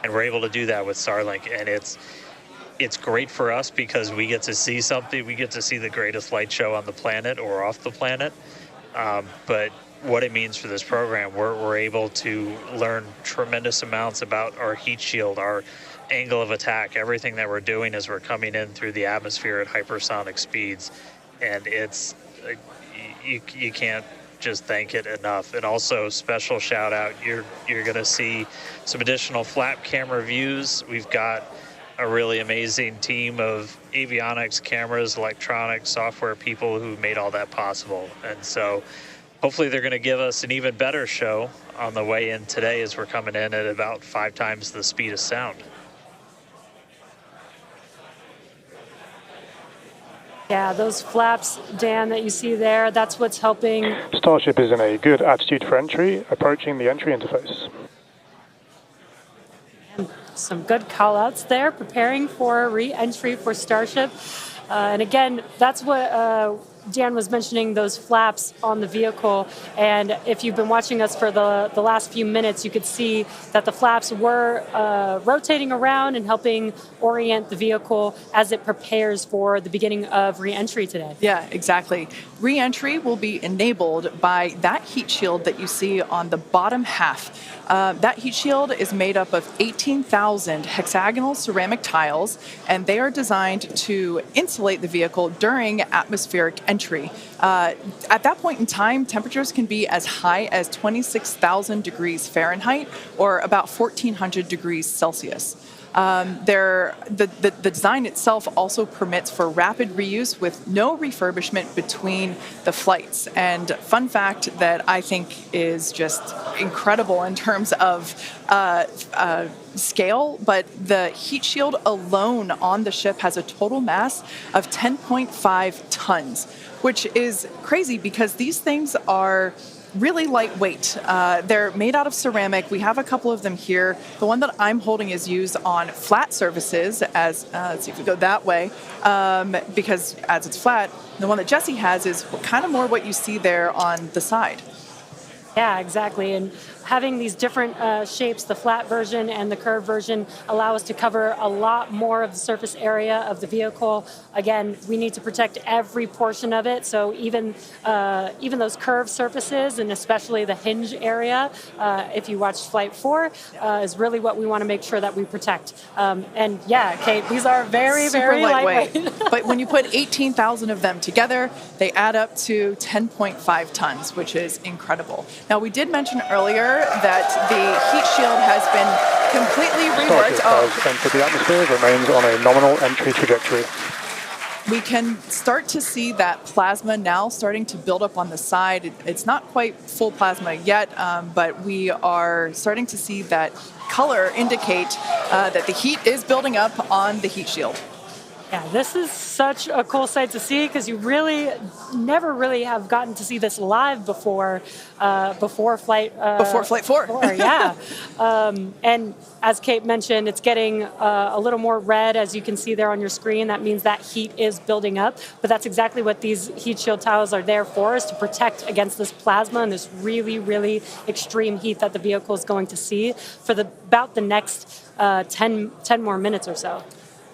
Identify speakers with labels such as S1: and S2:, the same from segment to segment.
S1: and we're able to do that with Starlink, and it's great for us because we get to see something. We get to see the greatest light show on the planet or off the planet. But what it means for this program, we're able to learn tremendous amounts about our heat shield, our angle of attack, everything that we're doing as we're coming in through the atmosphere at hypersonic speeds. And it's, you can't just thank it enough. And also special shout out, you're going to see some additional flap camera views. We've got a really amazing team of avionics, cameras, electronics, software people who made all that possible. And so hopefully they're going to give us an even better show on the way in today as we're coming in at about 5 times the speed of sound.
S2: Yeah, those flaps, Dan, that you see there, that's what's helping.
S3: Starship is in a good attitude for entry, approaching the entry interface.
S2: And some good call-outs there, preparing for re-entry for Starship. And again, that's what Dan was mentioning, those flaps on the vehicle. And if you've been watching us for the last few minutes, you could see that the flaps were rotating around and helping orient the vehicle as it prepares for the beginning of re-entry today.
S4: Yeah, exactly. Re-entry will be enabled by that heat shield that you see on the bottom half. That heat shield is made up of 18,000 hexagonal ceramic tiles, and they are designed to insulate the vehicle during atmospheric entry. At that point in time, temperatures can be as high as 26,000 degrees Fahrenheit or about 1,400 degrees Celsius. The design itself also permits for rapid reuse with no refurbishment between the flights. And fun fact that I think is just incredible in terms of scale, but the heat shield alone on the ship has a total mass of 10.5 tons, which is crazy because these things are really lightweight. They're made out of ceramic. We have a couple of them here. The one that I'm holding is used on flat surfaces, as let's see if we go that way, because as it's flat. The one that Jesse has is kind of more what you see there on the side.
S2: Yeah, exactly. And having these different shapes, the flat version and the curved version, allow us to cover a lot more of the surface area of the vehicle. Again, we need to protect every portion of it. So even those curved surfaces, and especially the hinge area, if you watch Flight 4, is really what we want to make sure that we protect. And yeah, Kate, these are very, very lightweight.
S4: But when you put 18,000 of them together, they add up to 10.5 tons, which is incredible. Now, we did mention earlier that the heat shield has been completely reworked.
S3: Starship has entered the atmosphere, remains on a nominal entry trajectory.
S4: We can start to see that plasma now starting to build up on the side. It's not quite full plasma yet, but we are starting to see that color indicate that the heat is building up on the heat shield.
S2: Yeah, this is such a cool sight to see because you really never really have gotten to see this live before Flight
S4: 4.
S2: Yeah. And as Kate mentioned, it's getting a little more red, as you can see there on your screen. That means that heat is building up, but that's exactly what these heat shield tiles are there for, is to protect against this plasma and this really, really extreme heat that the vehicle is going to see for about the next 10 more minutes or so.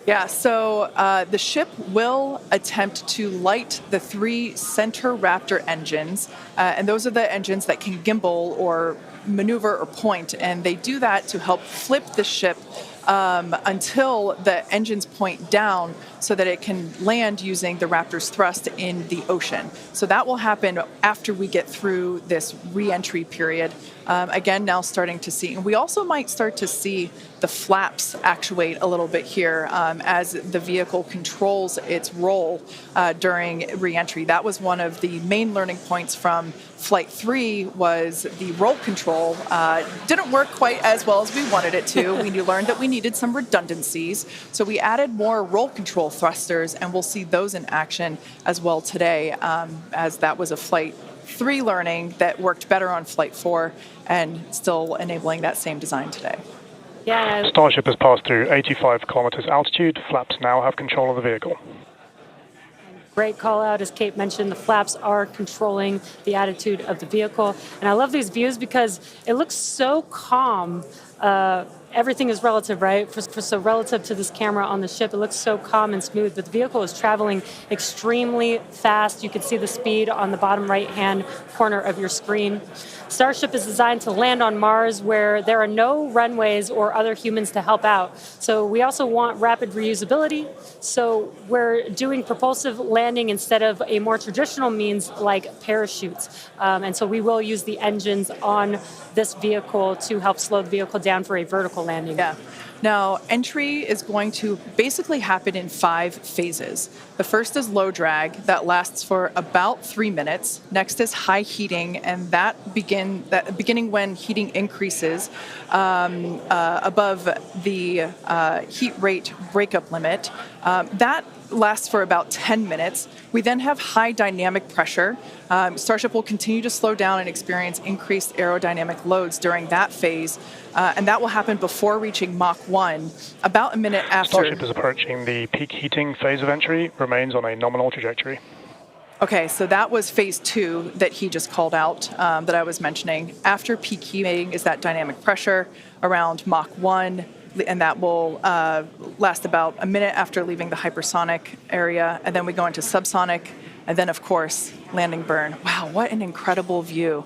S4: Yeah, so the ship will attempt to light the 3 center Raptor engines, and those are the engines that can gimbal or maneuver or point, and they do that to help flip the ship until the engines point down so that it can land using the Raptor's thrust in the ocean. So that will happen after we get through this re-entry period. Again, now starting to see, and we also might start to see the flaps actuate a little bit here as the vehicle controls its roll during re-entry. That was one of the main learning points from Flight 3, was the roll control didn't work quite as well as we wanted it to. We learned that we needed some redundancies, so we added more roll control thrusters, and we'll see those in action as well today, as that was a Flight 3 learning that worked better on Flight 4 and still enabling that same design today.
S2: Yeah.
S3: Starship has passed through 85 kilometers altitude. Flaps now have control of the vehicle.
S2: Great call out, as Kate mentioned, the flaps are controlling the attitude of the vehicle. And I love these views because it looks so calm everything is relative, right? So relative to this camera on the ship, it looks so calm and smooth, but the vehicle is traveling extremely fast. You can see the speed on the bottom right-hand corner of your screen. Starship is designed to land on Mars where there are no runways or other humans to help out. So we also want rapid reusability. So we're doing propulsive landing instead of a more traditional means like parachutes. And so we will use the engines on this vehicle to help slow the vehicle down for a vertical landing.
S4: Yeah. Now, entry is going to basically happen in 5 phases. The first is low drag, that lasts for about 3 minutes. Next is high heating, and beginning when heating increases above the heat rate breakup limit. That lasts for about 10 minutes. We then have high dynamic pressure. Starship will continue to slow down and experience increased aerodynamic loads during that phase, and that will happen before reaching Mach 1, about a minute after.
S3: Starship is approaching the peak heating phase of entry, remains on a nominal trajectory.
S4: Okay, so that was phase 2 that he just called out, that I was mentioning. After peak heating is that dynamic pressure around Mach 1, and that will last about a minute after leaving the hypersonic area, and then we go into subsonic, and then, of course, landing burn. Wow, what an incredible view.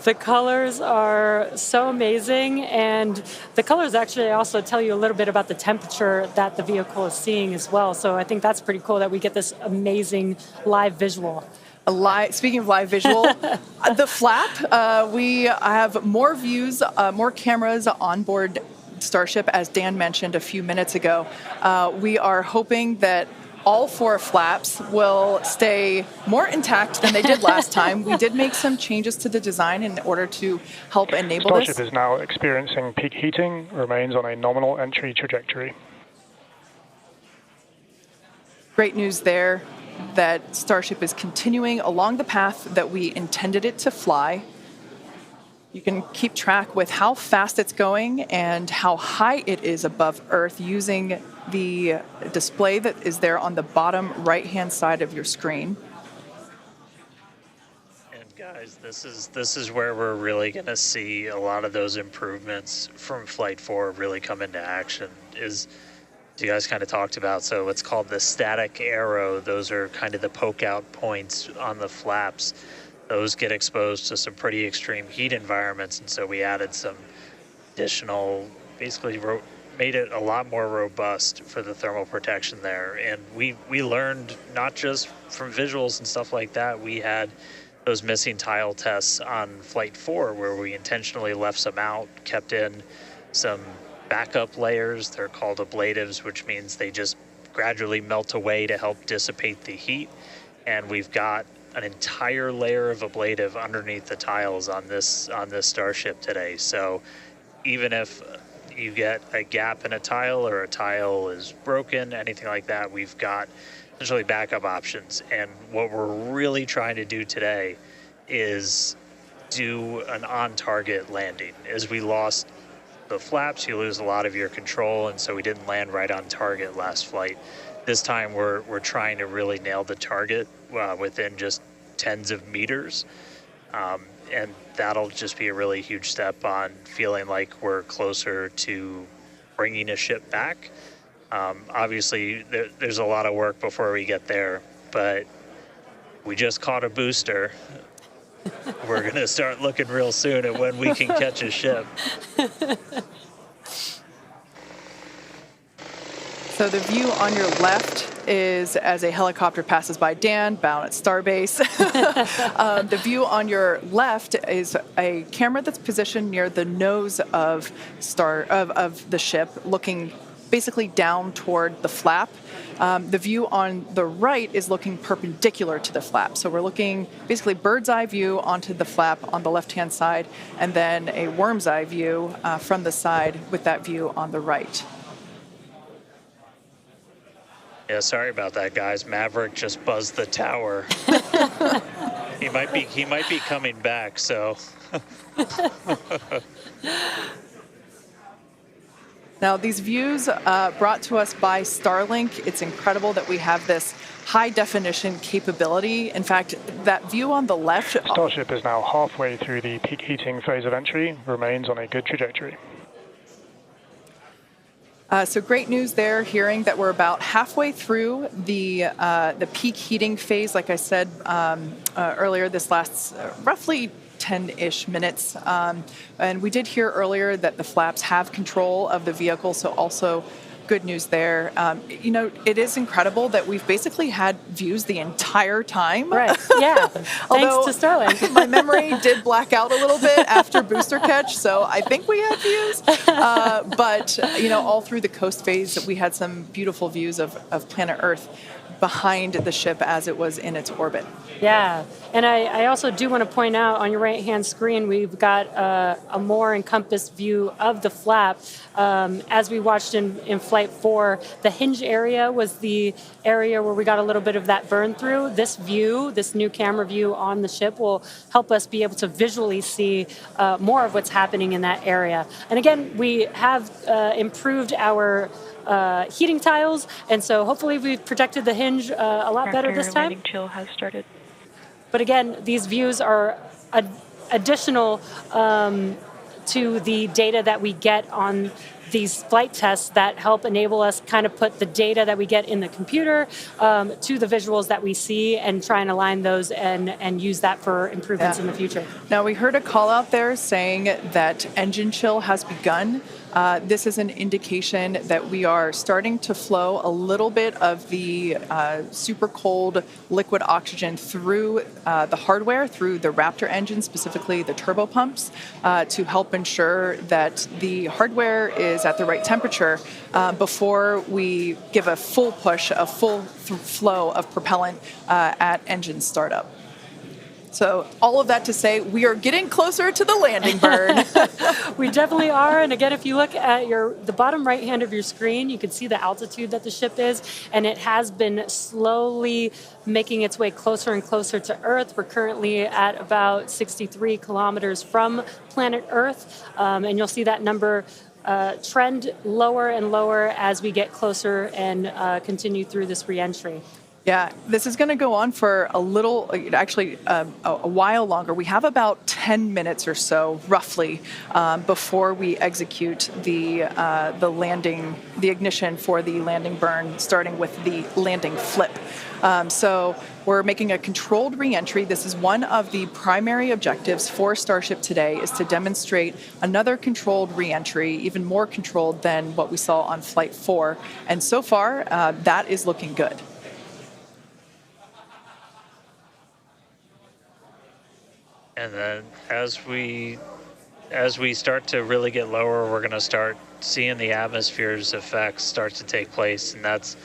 S2: The colors are so amazing, and the colors actually also tell you a little bit about the temperature that the vehicle is seeing as well. So I think that's pretty cool that we get this amazing live visual.
S4: Speaking of live visual, the flap, we have more views, more cameras on board Starship, as Dan mentioned a few minutes ago. We are hoping that all 4 flaps will stay more intact than they did last time. We did make some changes to the design in order to help enable
S3: Starship
S4: this.
S3: is now experiencing peak heating, remains on a nominal entry trajectory.
S4: Great news there that Starship is continuing along the path that we intended it to fly. You can keep track with how fast it's going and how high it is above Earth using the display that is there on the bottom right-hand side of your screen.
S1: And guys, this is where we're really going to see a lot of those improvements from Flight 4 really come into action. Is you guys kind of talked about, so it's called the static arrow. Those are kind of the poke out points on the flaps. Those get exposed to some pretty extreme heat environments, and so we added some additional, basically made it a lot more robust for the thermal protection there. And we learned not just from visuals and stuff like that. We had those missing tile tests on Flight 4 where we intentionally left some out, kept in some backup layers. They're called ablatives, which means they just gradually melt away to help dissipate the heat. And we've got an entire layer of ablative underneath the tiles on this Starship today. So even if you get a gap in a tile or a tile is broken, anything like that, we've got essentially backup options. And what we're really trying to do today is do an on-target landing. As we lost the flaps, you lose a lot of your control, and so we didn't land right on target last flight. This time we're trying to really nail the target within just tens of meters. And that'll just be a really huge step on feeling like we're closer to bringing a ship back. Obviously, there's a lot of work before we get there, but we just caught a booster. We're going to start looking real soon at when we can catch a ship.
S4: So the view on your left is as a helicopter passes by Dan, bound at Starbase. The view on your left is a camera that's positioned near the nose of the ship, looking basically down toward the flap. The view on the right is looking perpendicular to the flap. So we're looking basically bird's eye view onto the flap on the left-hand side, and then a worm's eye view from the side with that view on the right.
S1: Yeah, sorry about that, guys. Maverick just buzzed the tower. He might be coming back, so.
S4: Now, these views brought to us by Starlink. It's incredible that we have this high-definition capability. In fact, that view on the left...
S3: Starship is now halfway through the peak heating phase of entry, remains on a good trajectory.
S4: So great news there, hearing that we're about halfway through the peak heating phase. Like I said earlier, this lasts roughly 10-ish minutes. And we did hear earlier that the flaps have control of the vehicle, so also good news there. It is incredible that we've basically had views the entire time.
S2: Right, yeah, thanks to Starlink.
S4: My memory did black out a little bit after booster catch, so I think we had views. But all through the coast phase, we had some beautiful views of planet Earth behind the ship as it was in its orbit.
S2: Yeah, and I also do want to point out on your right-hand screen, we've got a more encompassed view of the flap. As we watched in Flight 4, the hinge area was the area where we got a little bit of that burn through. This view, this new camera view on the ship, will help us be able to visually see more of what's happening in that area. And again, we have improved our heating tiles, and so hopefully we've protected the hinge a lot better this time.
S5: Landing chill has started.
S2: But again, these views are additional to the data that we get on these flight tests that help enable us kind of put the data that we get in the computer to the visuals that we see and try and align those and use that for improvements in the future.
S4: Now, we heard a call out there saying that engine chill has begun. This is an indication that we are starting to flow a little bit of the super cold liquid oxygen through the hardware, through the Raptor engine, specifically the turbo pumps, to help ensure that the hardware is at the right temperature before we give a full push, a full flow of propellant at engine startup. So all of that to say, we are getting closer to the landing burn.
S2: We definitely are. And again, if you look at the bottom right hand of your screen, you can see the altitude that the ship is, and it has been slowly making its way closer and closer to Earth. We're currently at about 63 kilometers from planet Earth, and you'll see that number trend lower and lower as we get closer and continue through this reentry.
S4: Yeah, this is going to go on for a little, actually a while longer. We have about 10 minutes or so, roughly, before we execute the landing, the ignition for the landing burn, starting with the landing flip. So we're making a controlled reentry. This is one of the primary objectives for Starship today, is to demonstrate another controlled reentry, even more controlled than what we saw on Flight 4. And so far, that is looking good.
S1: And then as we start to really get lower, we're going to start seeing the atmosphere's effects start to take place, and that's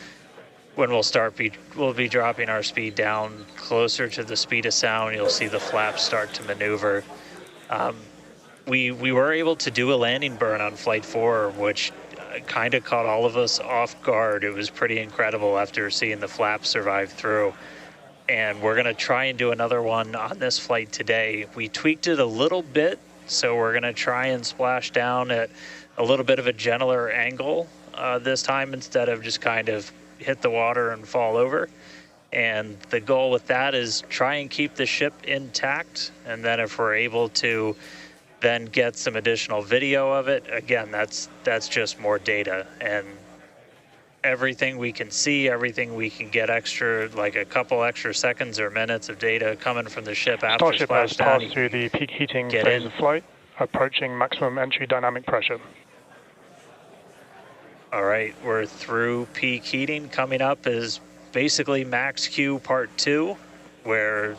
S1: when we'll be dropping our speed down closer to the speed of sound. You'll see the flaps start to maneuver. We were able to do a landing burn on Flight 4, which kind of caught all of us off guard. It was pretty incredible after seeing the flaps survive through. And we're going to try and do another one on this flight today. We tweaked it a little bit, so we're going to try and splash down at a little bit of a gentler angle this time, instead of just kind of hit the water and fall over. And the goal with that is try and keep the ship intact, and then if we're able to then get some additional video of it, again, that's just more data. And everything we can see, everything we can get extra, like a couple extra seconds or minutes of data coming from the ship after
S3: Starship has
S1: splashdown.
S3: passed through the peak heating phase of flight, approaching maximum entry dynamic pressure.
S1: All right, we're through peak heating. Coming up is basically max Q part 2, where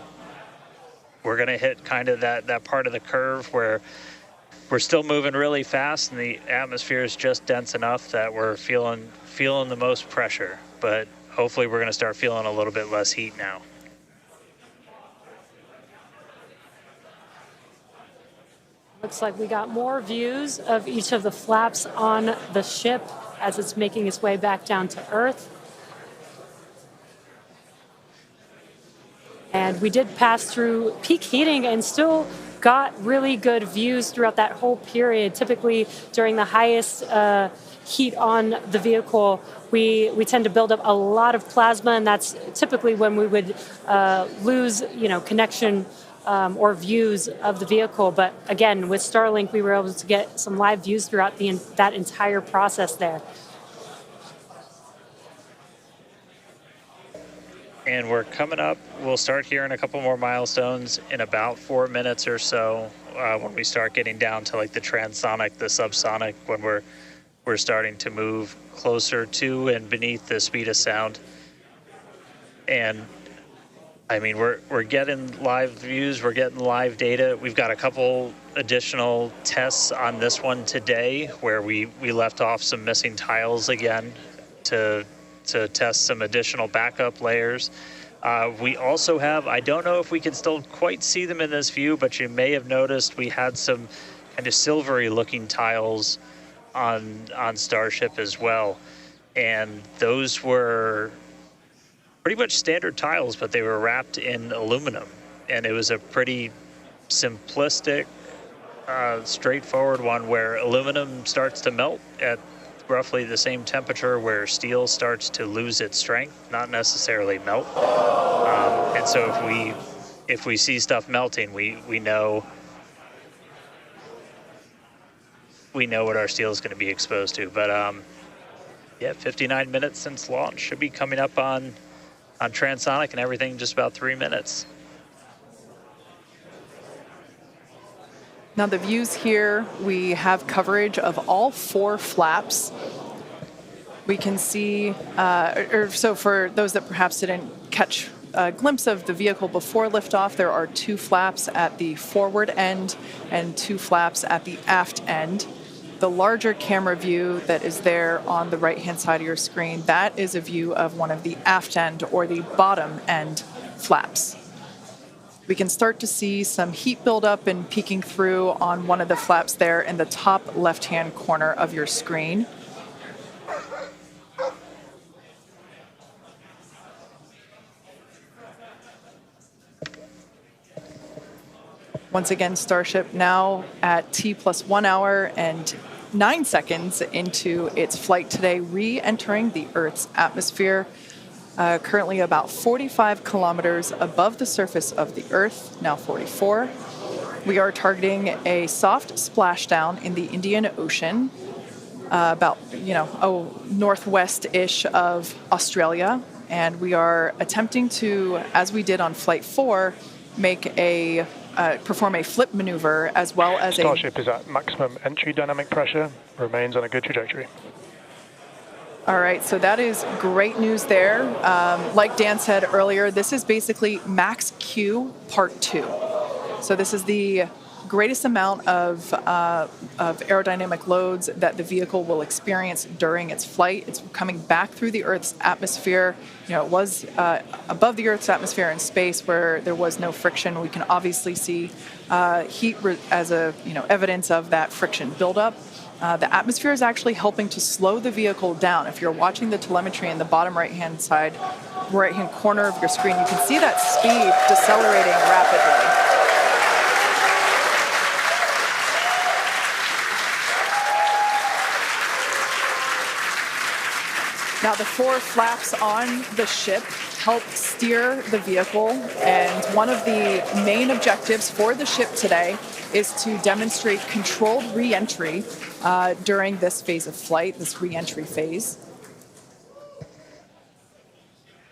S1: we're going to hit kind of that part of the curve where we're still moving really fast and the atmosphere is just dense enough that we're feeling the most pressure, but hopefully we're going to start feeling a little bit less heat now.
S2: Looks like we got more views of each of the flaps on the ship as it's making its way back down to Earth. And we did pass through peak heating and still got really good views throughout that whole period. Typically during the highest heat on the vehicle, we tend to build up a lot of plasma, and that's typically when we would lose connection or views of the vehicle. But again, with Starlink, we were able to get some live views throughout that entire process there.
S1: And we're coming up. We'll start hearing a couple more milestones in about 4 minutes or so when we start getting down to like the transonic, the subsonic, when we're starting to move closer to and beneath the speed of sound. And I mean, we're getting live views, we're getting live data. We've got a couple additional tests on this one today where we left off some missing tiles again to test some additional backup layers. We also have, I don't know if we can still quite see them in this view, but you may have noticed we had some kind of silvery looking tiles on Starship as well. And those were pretty much standard tiles, but they were wrapped in aluminum. And it was a pretty simplistic, straightforward one where aluminum starts to melt at roughly the same temperature where steel starts to lose its strength, not necessarily melt. And so if we see stuff melting, we know what our steel is going to be exposed to. But yeah, 59 minutes since launch, should be coming up on Transonic and everything in just about 3 minutes.
S4: Now the views here, we have coverage of all 4 flaps. We can see, so for those that perhaps didn't catch a glimpse of the vehicle before liftoff, there are 2 flaps at the forward end and 2 flaps at the aft end. The larger camera view that is there on the right-hand side of your screen, that is a view of one of the aft end or the bottom end flaps. We can start to see some heat buildup and peeking through on one of the flaps there in the top left-hand corner of your screen. Once again, Starship now at T+1 hour and 9 seconds into its flight today, re-entering the Earth's atmosphere. Currently about 45 kilometers above the surface of the Earth, now 44. We are targeting a soft splashdown in the Indian Ocean, about, northwest-ish of Australia. And we are attempting to, as we did on Flight 4, perform a flip maneuver as well as
S3: Starship is at maximum entry dynamic pressure, remains on a good trajectory.
S4: All right, so that is great news there. Like Dan said earlier, this is basically max Q part 2. So this is the greatest amount of aerodynamic loads that the vehicle will experience during its flight. It's coming back through the Earth's atmosphere. It was above the Earth's atmosphere in space where there was no friction. We can obviously see heat as evidence of that friction buildup. The atmosphere is actually helping to slow the vehicle down. If you're watching the telemetry in the bottom right-hand corner of your screen, you can see that speed decelerating rapidly. Now, the 4 flaps on the ship help steer the vehicle, and one of the main objectives for the ship today is to demonstrate controlled re-entry during this phase of flight, this re-entry phase.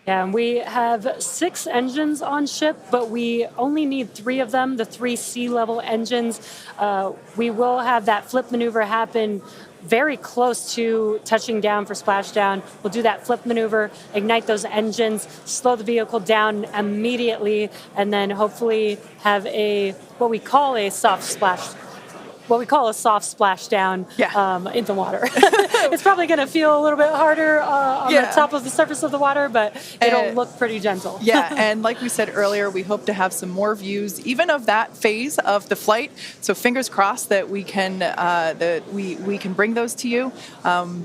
S2: Yeah, and we have 6 engines on ship, but we only need 3 of them, the 3 sea-level engines. We will have that flip maneuver happen very close to touching down for splashdown. We'll do that flip maneuver, ignite those engines, slow the vehicle down immediately, and then hopefully have what we call a soft splashdown in the water. It's probably going to feel a little bit harder on the top of the surface of the water, but it'll look pretty gentle.
S4: Yeah, and like we said earlier, we hope to have some more views, even of that phase of the flight. So fingers crossed that we can bring those to you.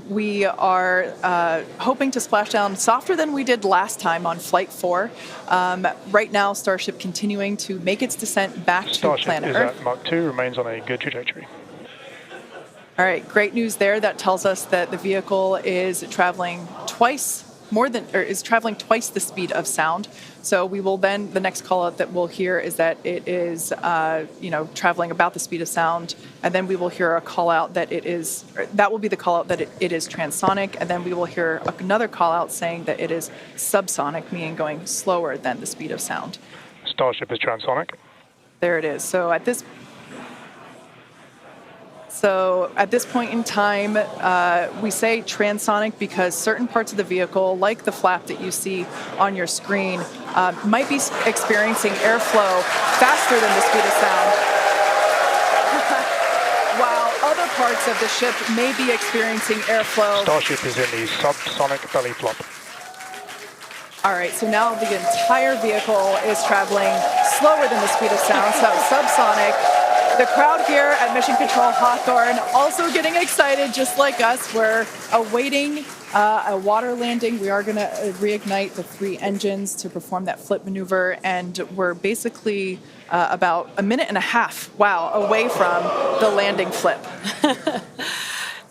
S4: We are hoping to splash down softer than we did last time on Flight 4. Right now, Starship continuing to make its descent back to planet Earth.
S3: Starship is at Mach 2, remains on a good trajectory.
S4: All right, great news there. That tells us that the vehicle is traveling twice is traveling twice the speed of sound. So we will then, the next call out that we'll hear is that it is, traveling about the speed of sound. And then we will hear a call out that that will be the call out that it is transonic. And then we will hear another call out saying that it is subsonic, meaning going slower than the speed of sound.
S3: Starship is transonic.
S4: There it is. So at this point in time, we say transonic because certain parts of the vehicle, like the flap that you see on your screen, might be experiencing airflow faster than the speed of sound, while other parts of the ship may be experiencing airflow.
S3: Starship is in the subsonic belly flop.
S4: All right, so now the entire vehicle is traveling slower than the speed of sound, so subsonic. The crowd here at Mission Control Hawthorne also getting excited, just like us. We're awaiting a water landing. We are going to reignite the 3 engines to perform that flip maneuver, and we're basically about a minute and a half, away from the landing flip.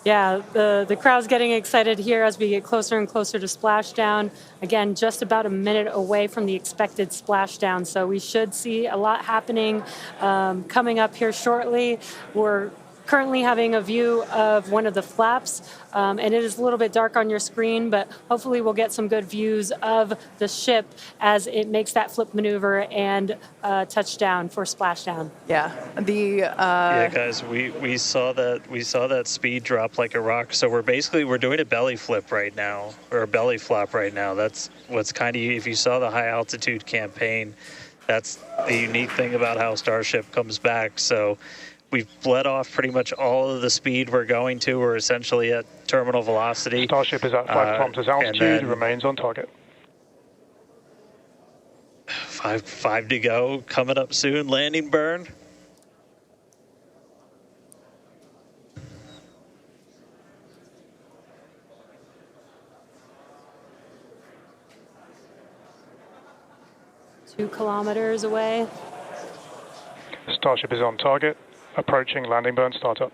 S2: Yeah, the crowd's getting excited here as we get closer and closer to splashdown. Again, just about a minute away from the expected splashdown, so we should see a lot happening coming up here shortly. We're currently having a view of one of the flaps, and it is a little bit dark on your screen, but hopefully we'll get some good views of the ship as it makes that flip maneuver and touchdown for splashdown.
S4: Yeah,
S1: yeah, guys, we saw that speed drop like a rock. So we're doing a belly flip right now, or a belly flop right now. That's what's kind of, if you saw the high altitude campaign, that's the unique thing about how Starship comes back. So we've bled off pretty much all of the speed we're going to. We're essentially at terminal velocity.
S3: Starship is at 5 kilometers altitude, remains on target.
S1: 5 to go, coming up soon, landing burn.
S2: Two kilometers away.
S3: Starship is on target, approaching landing burn startup.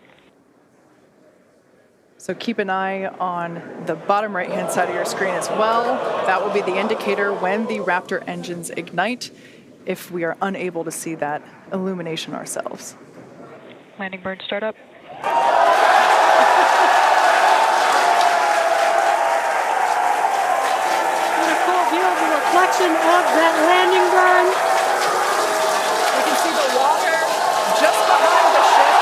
S4: So keep an eye on the bottom right-hand side of your screen as well. That will be the indicator when the Raptor engines ignite, if we are unable to see that illumination ourselves.
S5: Landing burn startup.
S2: What a cool view of the reflection of that landing burn.
S4: You can see the water just behind the ship.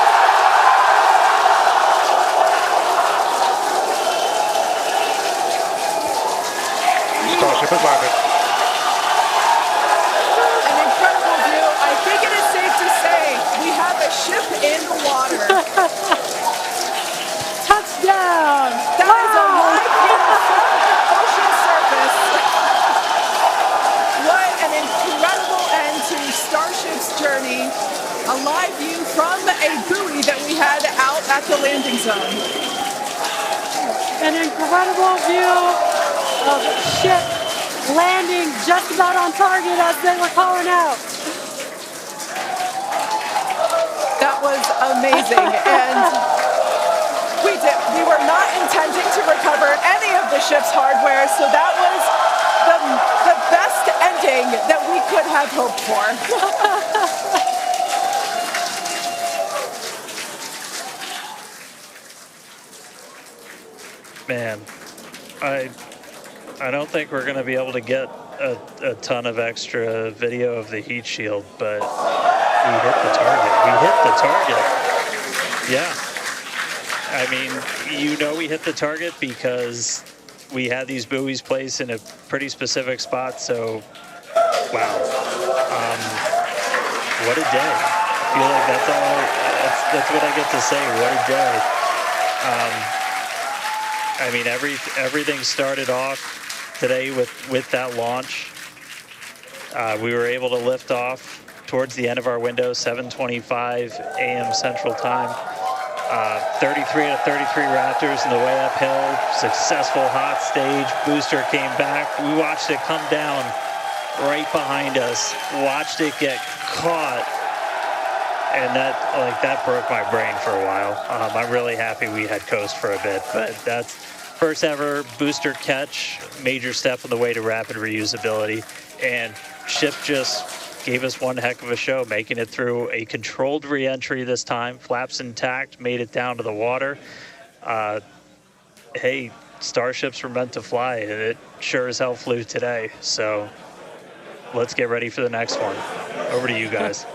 S3: Starship has landed.
S4: An incredible view. I think it is safe to say we have a ship in the water.
S2: Touchdown!
S4: That is a live view from the ocean surface. What an incredible end to Starship's journey. A live view from a buoy that we had out at the landing zone.
S2: An incredible view of ship landing just about on target as they were calling out.
S4: That was amazing. And we were not intending to recover any of the ship's hardware, so that was the best ending that we could have hoped for.
S1: Man, I don't think we're going to be able to get a ton of extra video of the heat shield, but we hit the target. We hit the target. Yeah. I mean, we hit the target because we had these buoys placed in a pretty specific spot, so wow. What a day. I feel like that's what I get to say. What a day. I mean, everything started off today with that launch. We were able to lift off towards the end of our window, 7:25 a.m. Central Time. 33 out of 33 Raptors in the way uphill. Successful hot stage. Booster came back. We watched it come down right behind us. Watched it get caught. And that broke my brain for a while. I'm really happy we had coast for a bit, but First ever booster catch, major step on the way to rapid reusability, and ship just gave us one heck of a show, making it through a controlled reentry this time, flaps intact, made it down to the water. Hey, starships were meant to fly, and it sure as hell flew today, so let's get ready for the next one. Over to you guys.